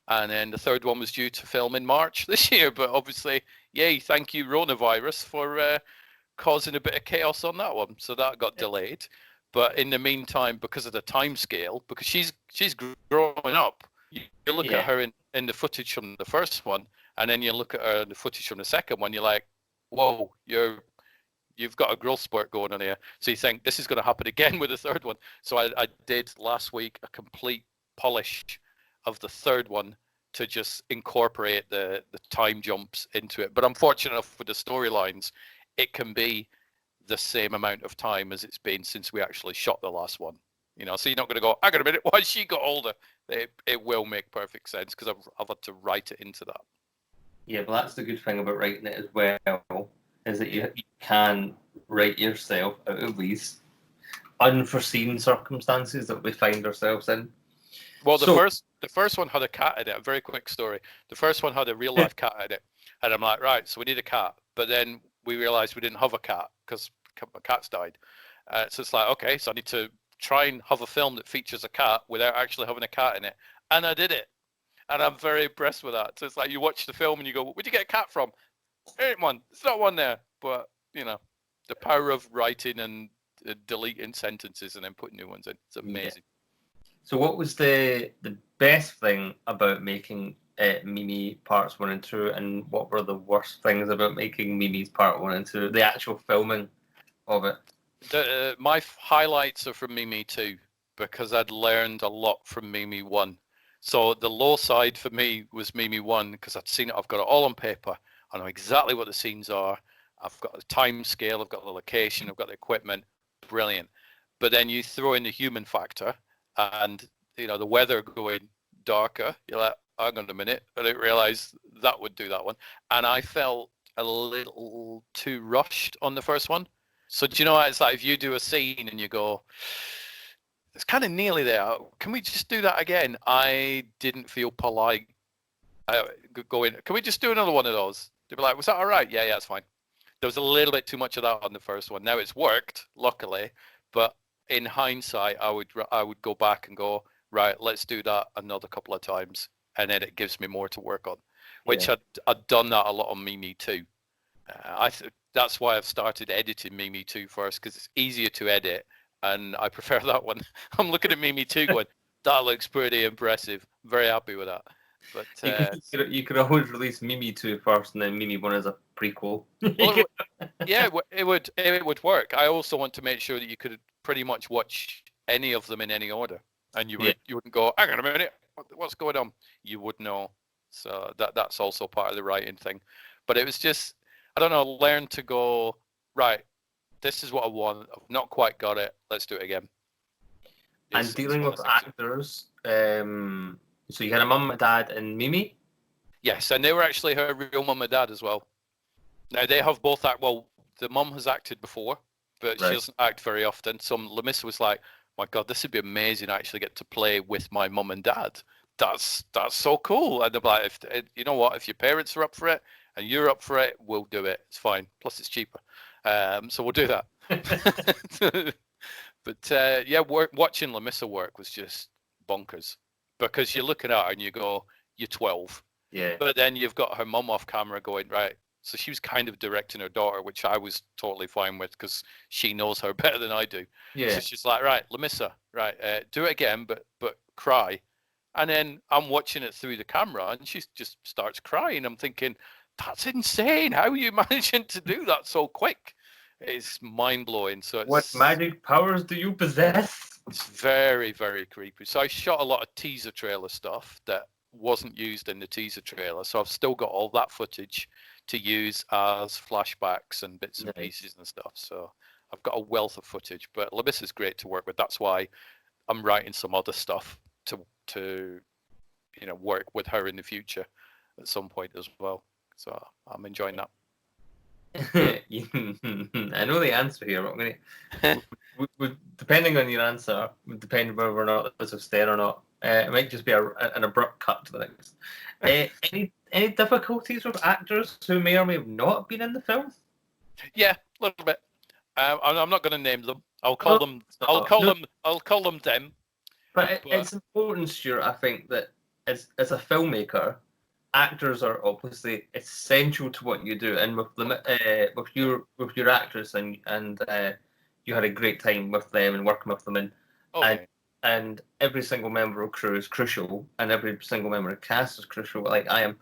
B: And then the third one was due to film in March this year. But obviously, yay, thank you, coronavirus, for causing a bit of chaos on that one. So that got delayed. But in the meantime, because of the time scale, because she's growing up, you look at her in the footage from the first one, and then you look at her in the footage from the second one, you're like, whoa, you've got a growth spurt going on here. So you think this is going to happen again with the third one. So I did last week a complete polish of the third one to just incorporate the time jumps into it. But I'm fortunate enough with the storylines, it can be the same amount of time as it's been since we actually shot the last one. So you're not going to go, I got a minute, why she got older? It will make perfect sense because I've had to write it into that.
A: Yeah, but that's the good thing about writing it as well, is that you can write yourself out of these unforeseen circumstances that we find ourselves in.
B: Well, the first one had a cat in it. A very quick story. The first one had a real life cat in it, and I'm like, right, so we need a cat. But then we realised we didn't have a cat because my cat's died. So it's like, okay, so I need to try and have a film that features a cat without actually having a cat in it. And I did it. And I'm very impressed with that. So it's like you watch the film and you go, where'd you get a cat from? There ain't one. It's not one there. But, you know, the power of writing and deleting sentences and then putting new ones in. It's amazing.
A: Yeah. So what was the best thing about making Mimi parts 1 and 2, and what were the worst things about making Mimi's part 1 and 2, the actual filming of it?
B: My highlights are from Mimi 2 because I'd learned a lot from Mimi 1. So the low side for me was Mimi 1 because I'd seen it, I've got it all on paper. I know exactly what the scenes are. I've got the time scale, I've got the location, I've got the equipment. Brilliant. But then you throw in the human factor and, you know, the weather going darker. You're like, hang on a minute. I didn't realize that would do that one. And I felt a little too rushed on the first one. So do you know what it's like if you do a scene and you go, it's kind of nearly there. Can we just do that again? I didn't feel polite going, can we just do another one of those? They'd be like, was that all right? Yeah, it's fine. There was a little bit too much of that on the first one. Now it's worked, luckily, but in hindsight, I would go back and go, right, let's do that another couple of times, and then it gives me more to work on, which I'd done that a lot on Mimi 2. That's why I've started editing Mimi 2 first, because it's easier to edit, and I prefer that one. I'm looking at Mimi 2 going, that looks pretty impressive. Very happy with that. But
A: you could always release Mimi 2 first, and then Mimi 1 as a prequel.
B: Well, it would work. I also want to make sure that you could pretty much watch any of them in any order, and you wouldn't go, hang on a minute, what's going on? You would know. So that's also part of the writing thing. But it was just, I don't know, learn to go, right, this is what I want. I've not quite got it. Let's do it again.
A: And dealing with actors, so you had a mum, a dad, and Mimi?
B: Yes, and they were actually her real mum and dad as well. Now, they have both well, the mum has acted before, but she doesn't act very often. So Lamissa was like, my God, this would be amazing. I actually get to play with my mum and dad. That's so cool. And I'm like, you know what, if your parents are up for it and you're up for it, we'll do it. It's fine. Plus, it's cheaper. So we'll do that. But watching Lamissa work was just bonkers because you're looking at her and you go, you're 12.
A: Yeah.
B: But then you've got her mum off camera going, right. So she was kind of directing her daughter, which I was totally fine with because she knows her better than I do.
A: Yeah.
B: So she's like, right, Lamissa, right, do it again, but cry. And then I'm watching it through the camera and she just starts crying. I'm thinking, that's insane. How are you managing to do that so quick? It's mind-blowing. So
A: what magic powers do you possess?
B: It's very, very creepy. So I shot a lot of teaser trailer stuff that wasn't used in the teaser trailer. So I've still got all that footage to use as flashbacks and bits and pieces and stuff. So I've got a wealth of footage. But Lamissa's great to work with. That's why I'm writing some other stuff to work with her in the future at some point as well. So I'm enjoying that.
A: I know the answer here. But I'm gonna, depending on your answer, would depend whether or not this is fair or not. It might just be an abrupt cut to the next. Any difficulties with actors who may or may have not been in the film?
B: Yeah, a little bit. I'm not going to name them. I'll call them them.
A: But it's important, Stuart. I think that as a filmmaker, actors are obviously essential to what you do, and with your actors, and you had a great time with them and working with them, and every single member of crew is crucial, and every single member of cast is crucial. Like I am,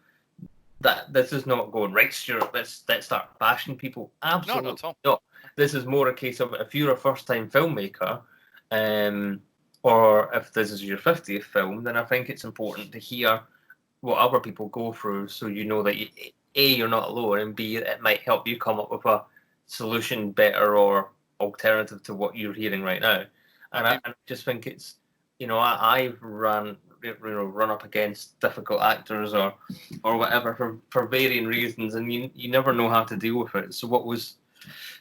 A: this is not going right, Stuart. Let's start bashing people. Absolutely
B: not at all.
A: not. This is more a case of if you're a first-time filmmaker, or if this is your 50th film, then I think it's important to hear what other people go through, so you know that you're not alone, and B, it might help you come up with a solution better or alternative to what you're hearing right now. And I just think it's, I've run up against difficult actors or whatever for varying reasons, and you never know how to deal with it.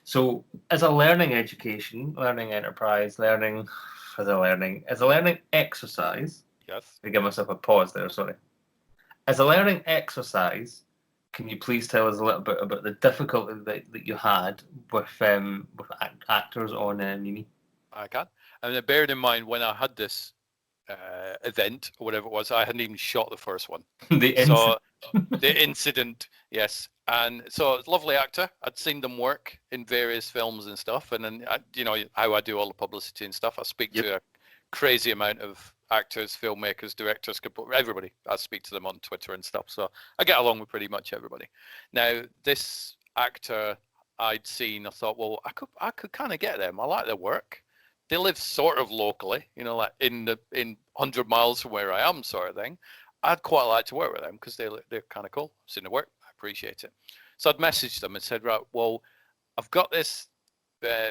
A: So as a learning education, learning enterprise, as a learning exercise.
B: Yes.
A: I give myself a pause there. Sorry. As a learning exercise, can you please tell us a little bit about the difficulty that you had with actors on Mimi?
B: I can. And then bearing in mind when I had this event or whatever it was, I hadn't even shot the first one. The incident, yes. And so it's a lovely actor. I'd seen them work in various films and stuff. And then, you know, how I do all the publicity and stuff. I speak to a crazy amount of actors, filmmakers, directors, everybody. I speak to them on Twitter and stuff. So I get along with pretty much everybody. Now, this actor I'd seen, I thought, well, I could kind of get them. I like their work. They live sort of locally, you know, like in 100 miles from where I am, sort of thing. I'd quite like to work with them because they're kind of cool. I've seen their work. I appreciate it. So I'd messaged them and said, right, well, I've got this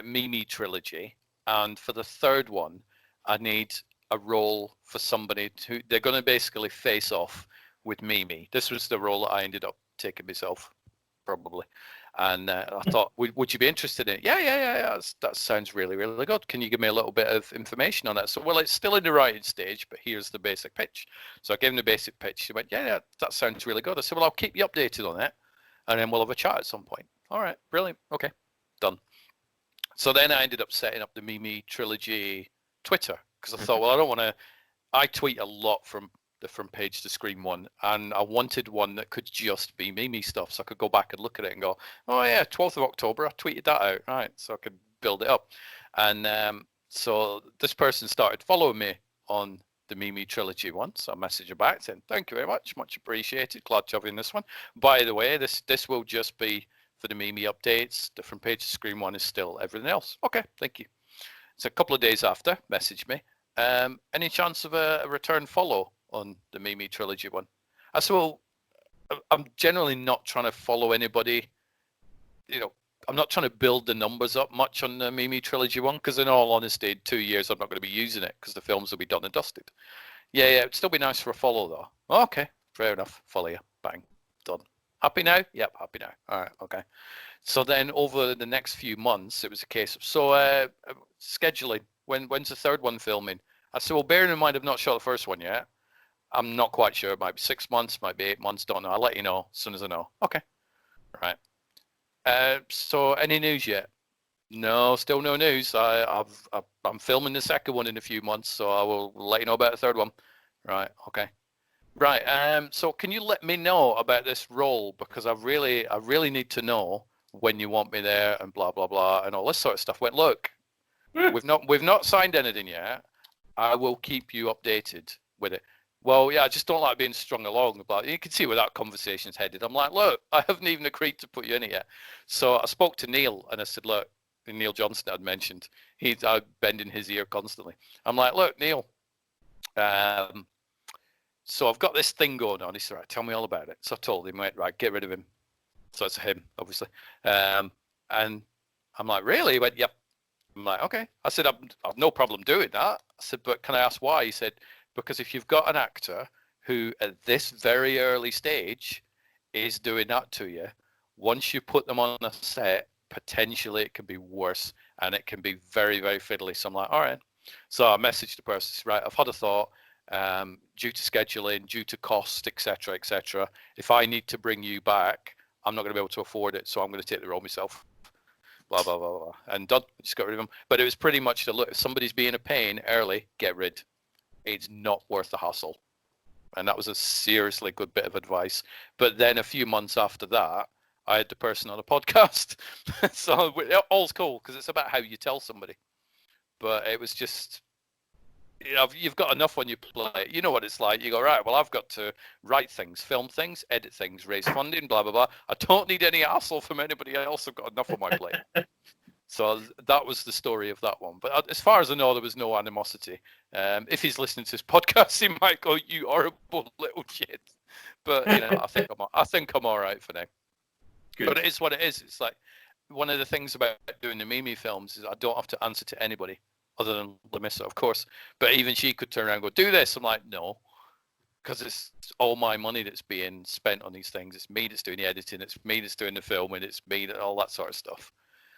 B: Mimi trilogy, and for the third one, I need a role for somebody they're going to basically face off with Mimi. This was the role that I ended up taking myself, probably. And I thought, would you be interested in it? Yeah. That sounds really, really good. Can you give me a little bit of information on that? So, well, it's still in the writing stage, but here's the basic pitch. So I gave him the basic pitch. He went, yeah, that sounds really good. I said, well, I'll keep you updated on it, and then we'll have a chat at some point. All right, brilliant. Okay, done. So then I ended up setting up the Mimi trilogy Twitter because I thought, well, I don't want to. I tweet a lot from the front page to screen one, and I wanted one that could just be Mimi stuff, so I could go back and look at it and go, oh yeah, 12th of October, I tweeted that out, right? So I could build it up. And so this person started following me on the Mimi trilogy one, so I messaged her back saying, thank you very much appreciated, glad to have you in this one. By the way, this will just be for the Mimi updates. The front page to screen one is still everything else. Okay, thank you. So a couple of days after, messaged me, any chance of a return follow on the Mimi trilogy one? I said, well, I'm generally not trying to follow anybody. You know, I'm not trying to build the numbers up much on the Mimi trilogy one because, in all honesty, in 2 years I'm not going to be using it because the films will be done and dusted. Yeah, it'd still be nice for a follow though. Oh, okay, fair enough. Follow you. Bang, done. Happy now? Yep, happy now. All right, okay. So then over the next few months, it was a case of scheduling. When's the third one filming? I said, well, bearing in mind I've not shot the first one yet. I'm not quite sure. It might be 6 months, might be 8 months. Don't know. I'll let you know as soon as I know. Okay. Right. So any news yet? No, still no news. I'm filming the second one in a few months, so I will let you know about the third one. Right. Okay. Right. So can you let me know about this role because I really need to know when you want me there and blah blah blah and all this sort of stuff. Went, look, we've not signed anything yet. I will keep you updated with it. Well, yeah, I just don't like being strung along. But you can see where that conversation's headed. I'm like, look, I haven't even agreed to put you in it yet. So I spoke to Neil and I said, look, Neil Johnston I'd mentioned, he's bending his ear constantly. I'm like, look, Neil, so I've got this thing going on. He said, right, tell me all about it. So I told him, right, get rid of him. So it's him, obviously. And I'm like, really? He went, yep. I'm like, okay. I said, I've no problem doing that. I said, but can I ask why? He said, because if you've got an actor who at this very early stage is doing that to you, once you put them on a set, potentially it can be worse and it can be very, very fiddly. So I'm like, all right. So I messaged the person, right, I've had a thought, due to scheduling, due to cost, etc., etc. If I need to bring you back, I'm not going to be able to afford it, so I'm going to take the role myself. Blah, blah, blah, blah. And done. Just got rid of him. But it was pretty much the look, if somebody's being a pain early, get rid. It's not worth the hassle. And that was a seriously good bit of advice. But then a few months after that, I had the person on a podcast. So all's cool because it's about how you tell somebody. But it was just, you know, you've got enough on your plate. You know what it's like. You go, right, well, I've got to write things, film things, edit things, raise funding, blah, blah, blah. I don't need any hassle from anybody else. I've got enough on my plate. So that was the story of that one. But as far as I know, there was no animosity. If he's listening to this podcast, he might go, you horrible little shit. But, you know, I think I'm all right for now. Good. But it is what it is. It's like one of the things about doing the Mimi films is I don't have to answer to anybody. Other than Lamissa, of course. But even she could turn around and go, do this. I'm like, no. Because it's all my money that's being spent on these things. It's me that's doing the editing. It's me that's doing the filming. It's me that all that sort of stuff.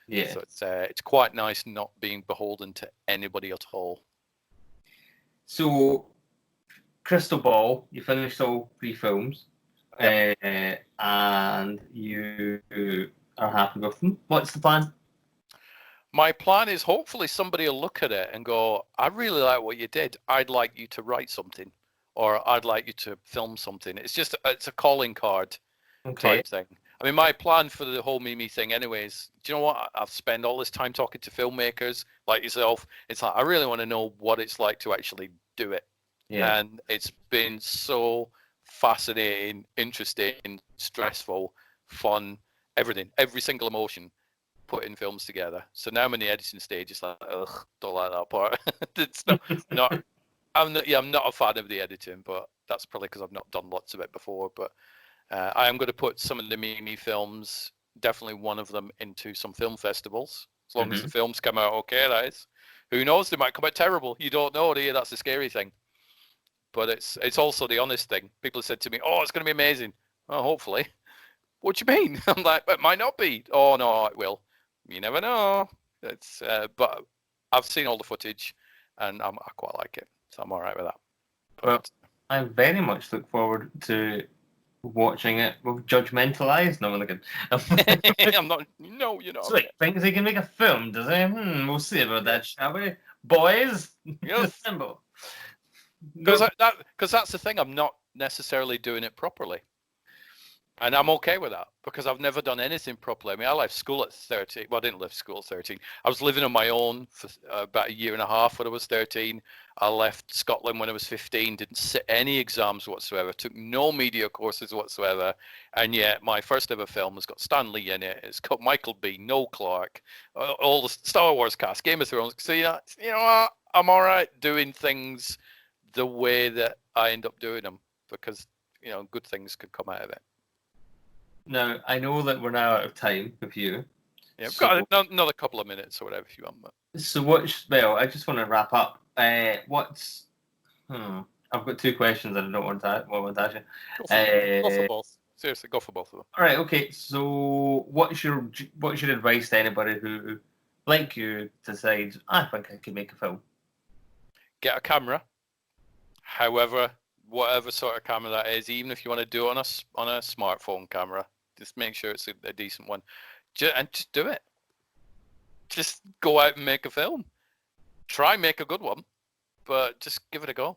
B: Yeah. So it's quite nice not being beholden to anybody at all.
A: So, Crystal Ball, you finished all 3 films. Yep. And you are happy with them. What's the plan?
B: my plan is hopefully somebody will look at it and go, I really like what you did. I'd like you to write something, or I'd like you to film something. It's a calling card
A: Okay.
B: type thing. I mean, my plan for the whole Mimi thing anyways, do you know what? I've spent all this time talking to filmmakers like yourself. It's like, I really want to know what it's like to actually do it.
A: Yeah.
B: And it's been so fascinating, interesting, stressful, fun, everything, every single emotion, putting films together. So now I'm in the editing stage. It's like, ugh, don't like that part. It's not. I'm not a fan of the editing, but that's probably because I've not done lots of it before. But I am going to put some of the Mimi films, definitely one of them, into some film festivals. As long as the films come out okay, that is. Who knows? They might come out terrible. You don't know, do you? That's the scary thing. But it's also the honest thing. People have said to me, "Oh, it's going to be amazing." Well, hopefully. What do you mean? I'm like, it might not be. Oh no, it will. You never know. But I've seen all the footage, and I quite like it, so I'm all right with that. But,
A: well, I very much look forward to watching it with judgmental eyes. No, I'm looking.
B: I'm not. No, you're not.
A: Sweet. Thinks he can make a film, does he? We'll see about that, shall we? Boys,
B: Yes.
A: assemble.
B: Because that's the thing. I'm not necessarily doing it properly. And I'm okay with that because I've never done anything properly. I mean, I left school at 13. Well, I didn't leave school at 13. I was living on my own for about a year and a half when I was 13. I left Scotland when I was 15, didn't sit any exams whatsoever, took no media courses whatsoever. And yet my first ever film has got Stan Lee in it. It's got Michael B, Noel Clarke, all the Star Wars cast, Game of Thrones. So, you know what? I'm all right doing things the way that I end up doing them because, you know, good things could come out of it.
A: Now, I know that we're now out of time with you.
B: Yeah, I've got another couple of minutes or whatever if you want. But...
A: So I just want to wrap up. I've got two questions and I don't want to ask you.
B: Go for both. Seriously, go for both of them.
A: All right, okay. So what's your advice to anybody who, like you, decides, I think I could make a film?
B: Get a camera. However, whatever sort of camera that is, even if you want to do it on a smartphone camera, just make sure it's a decent one. Just do it. Just go out and make a film. Try and make a good one, but just give it a go.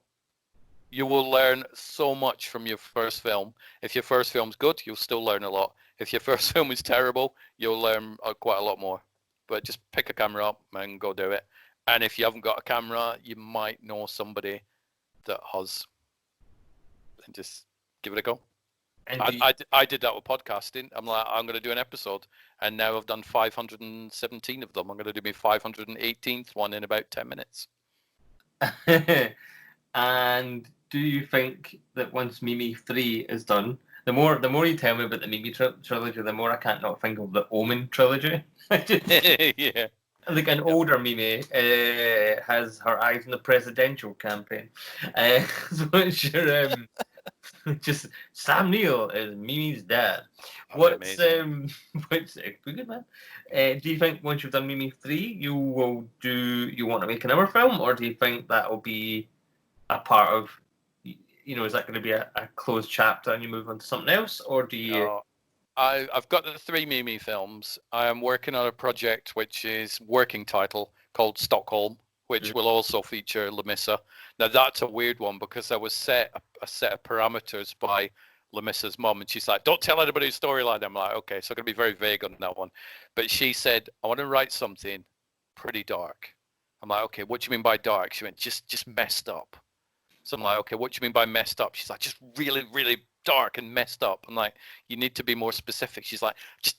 B: You will learn so much from your first film. If your first film's good, you'll still learn a lot. If your first film is terrible, you'll learn quite a lot more. But just pick a camera up and go do it. And if you haven't got a camera, you might know somebody that has. And just give it a go. I did that with podcasting. I'm like, I'm going to do an episode, and now I've done 517 of them. I'm going to do my 518th one in about 10 minutes.
A: And do you think that once Mimi 3 is done, the more you tell me about the Mimi trilogy, the more I can't not think of the Omen trilogy.
B: Yeah.
A: Like an older Mimi has her eyes on the presidential campaign. So what's your just Sam Neill is Mimi's dad. What's good man? Do you think once you've done Mimi 3, you want to make another film, or do you think that will be a part of, is that going to be a closed chapter and you move on to something else, or do you?
B: No, I've got the 3 Mimi films. I am working on a project which is working title called Stockholm, which will also feature Lamissa. Now that's a weird one because I was set a set of parameters by Lamissa's mum, and she's like, "Don't tell anybody the storyline." I'm like, "Okay," so I'm gonna be very vague on that one. But she said, "I want to write something pretty dark." I'm like, "Okay, what do you mean by dark?" She went, "Just messed up." So I'm like, "Okay, what do you mean by messed up?" She's like, "Just really, really dark and messed up." I'm like, "You need to be more specific." She's like, just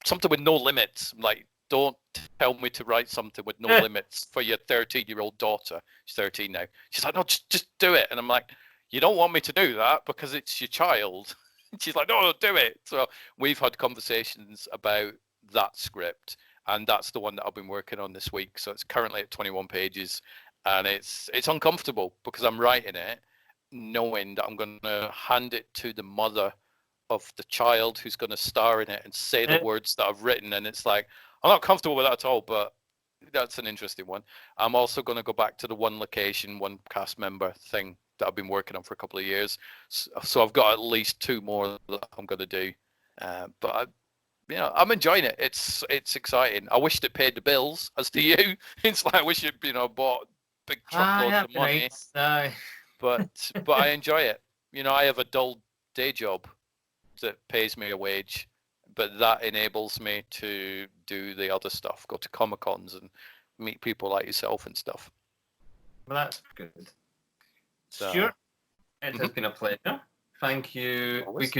B: something with no limits. I'm like, don't tell me to write something with no limits for your 13-year-old daughter. She's 13 now. She's like, no, just do it. And I'm like, you don't want me to do that because it's your child. She's like, no, do it. So we've had conversations about that script, and that's the one that I've been working on this week. So it's currently at 21 pages, and it's uncomfortable because I'm writing it knowing that I'm going to hand it to the mother of the child who's going to star in it and say the words that I've written, and it's like, I'm not comfortable with that at all, but that's an interesting one. I'm also going to go back to the one location, one cast member thing that I've been working on for a couple of years. So I've got at least 2 more that I'm going to do. But you know, I'm enjoying it. It's exciting. I wished it paid the bills, as to you. It's like I wish it, you know, bought big truckloads
A: that'd
B: of
A: be
B: money.
A: nice. Aye.
B: But I enjoy it. You know, I have a dull day job that pays me a wage, but that enables me to do the other stuff, go to Comic Cons and meet people like yourself and stuff.
A: Well, that's good.
B: So,
A: Stuart, it has been a pleasure. Thank you.
B: Always.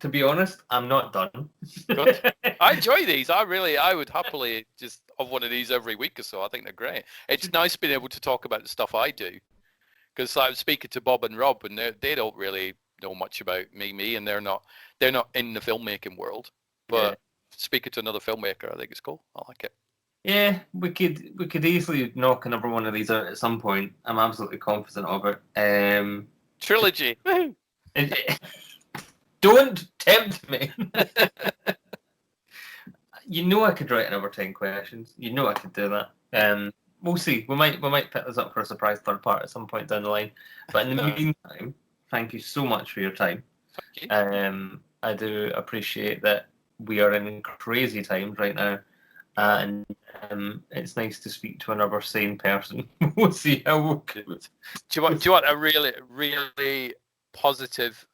A: To be honest, I'm not done.
B: Good. I enjoy these. I would happily just have one of these every week or so. I think they're great. It's nice being able to talk about the stuff I do, because I was speaking to Bob and Rob, and they don't really know much about me, and they're not in the filmmaking world. But speaking to another filmmaker, I think it's cool. I like it.
A: Yeah, we could easily knock another one of these out at some point. I'm absolutely confident of it.
B: Trilogy.
A: Don't tempt me. You know I could write another 10 questions. You know I could do that. We'll see. We might pick this up for a surprise third part at some point down the line. But in the meantime, thank you so much for your time.
B: Thank you.
A: I do appreciate that we are in crazy times right now, and it's nice to speak to another sane person. We'll see how we'll go.
B: Do you want a really positive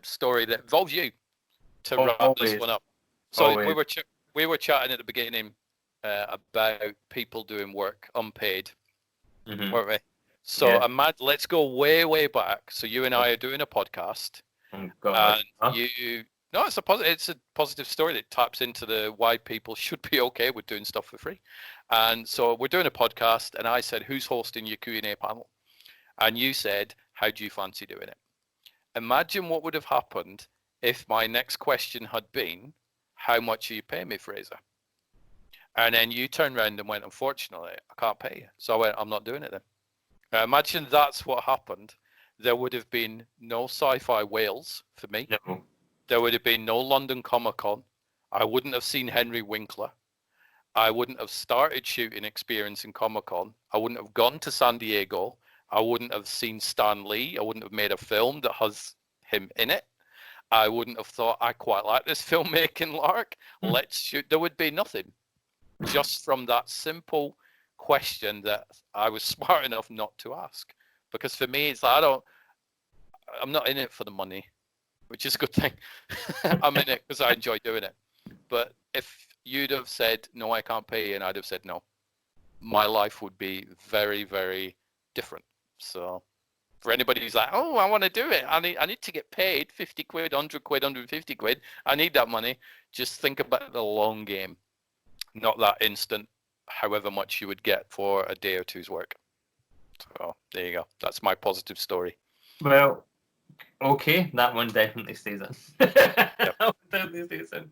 B: story that involves you to wrap this one up? So we were chatting at the beginning about people doing work unpaid, weren't we? So let's go way back. So you and I are doing a podcast, and it's a positive story that taps into the why people should be okay with doing stuff for free. And so we're doing a podcast, and I said, who's hosting your Q&A panel? And you said, how do you fancy doing it? Imagine what would have happened if my next question had been, how much are you paying me, Fraser? And then you turned around and went, unfortunately, I can't pay you. So I went, I'm not doing it then. Now imagine that's what happened. There would have been no Sci-Fi Wales for me.
A: No.
B: There would have been no London Comic Con. I wouldn't have seen Henry Winkler. I wouldn't have started shooting Experience in Comic Con. I wouldn't have gone to San Diego. I wouldn't have seen Stan Lee. I wouldn't have made a film that has him in it. I wouldn't have thought, I quite like this filmmaking lark. Let's shoot. There would be nothing. Just from that simple question that I was smart enough not to ask. Because for me, it's like, I'm not in it for the money, which is a good thing. I'm in it because I enjoy doing it. But if you'd have said, no, I can't pay you, and I'd have said no, my life would be very, very different. So for anybody who's like, oh, I want to do it, I need to get paid 50 quid, 100 quid, 150 quid. I need that money. Just think about the long game, not that instant, however much you would get for a day or two's work. So there you go. That's my positive story.
A: Well, okay, that one definitely stays in. That one definitely stays in.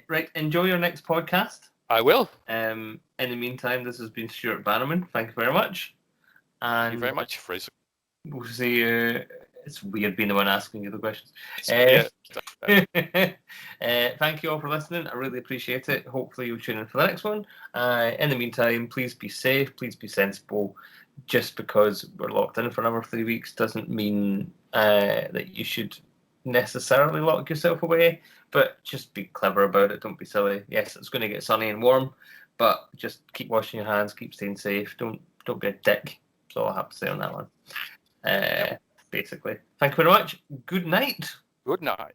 A: Right, enjoy your next podcast.
B: I will.
A: In the meantime, this has been Stuart Bannerman. Thank you very much. And
B: thank you very much, Fraser.
A: We'll see you. It's weird being the one asking you the questions. Thank you all for listening. I really appreciate it. Hopefully you'll tune in for the next one. In the meantime, please be safe. Please be sensible. Just because we're locked in for another 3 weeks doesn't mean that you should necessarily lock yourself away. But just be clever about it. Don't be silly. Yes, it's going to get sunny and warm, but just keep washing your hands. Keep staying safe. Don't be a dick. That's all I have to say on that one. Basically. Thank you very much. Good night.
B: Good night.